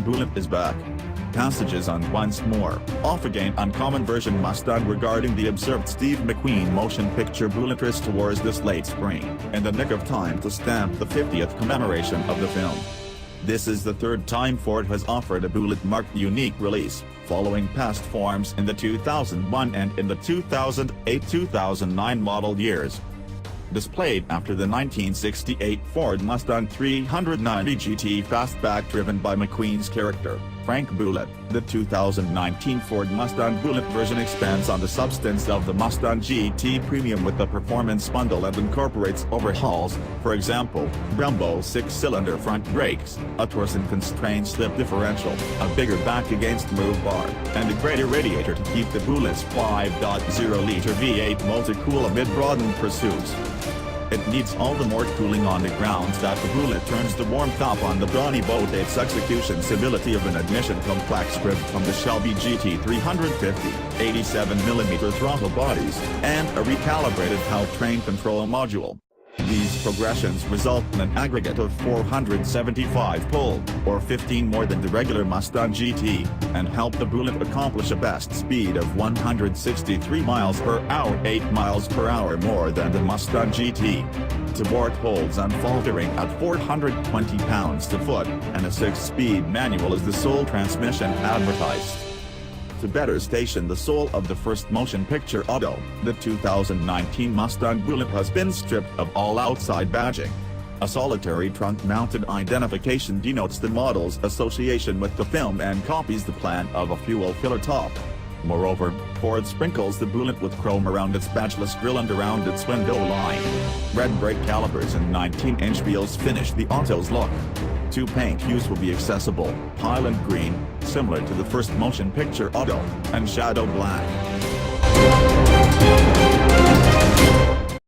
Bullitt is back. Passages on once more, off again uncommon version Mustang regarding the observed Steve McQueen motion picture Bullitt race tours this late spring, in the nick of time to stamp the 50th commemoration of the film. This is the third time Ford has offered a Bullitt-marked unique release, following past forms in the 2001 and in the 2008-2009 model years. Displayed after the 1968 Ford Mustang 390 GT fastback driven by McQueen's character, Frank Bullitt, the 2019 Ford Mustang Bullitt version expands on the substance of the Mustang GT Premium with the performance bundle and incorporates overhauls, for example, Brembo 6-cylinder front brakes, a Torsen constrained slip differential, a bigger back-against-move bar, and a greater radiator to keep the Bullitt's 5.0-liter V8 motor cool amid broadened pursuits. It needs all the more cooling on the grounds that the Bullitt turns the warmth up on the brawny both its execution civility of an ignition complex ripped from the Shelby GT 350, 87mm throttle bodies, and a recalibrated powertrain control module. These progressions result in an aggregate of 475 pull, or 15 more than the regular Mustang GT, and help the Bullitt accomplish a best speed of 163 miles per hour, 8 miles per hour more than the Mustang GT. Support holds unfaltering at 420 pounds to foot, and a 6-speed manual is the sole transmission advertised. To better station the soul of the first motion picture auto, the 2019 Mustang Bullitt has been stripped of all outside badging. A solitary trunk-mounted identification denotes the model's association with the film and copies the plan of a fuel filler top. Moreover, Ford sprinkles the Bullitt with chrome around its badgeless grille and around its window line. Red brake calipers and 19-inch wheels finish the auto's look. 2 paint hues will be accessible: Highland Green, similar to the first motion picture auto, and Shadow Black.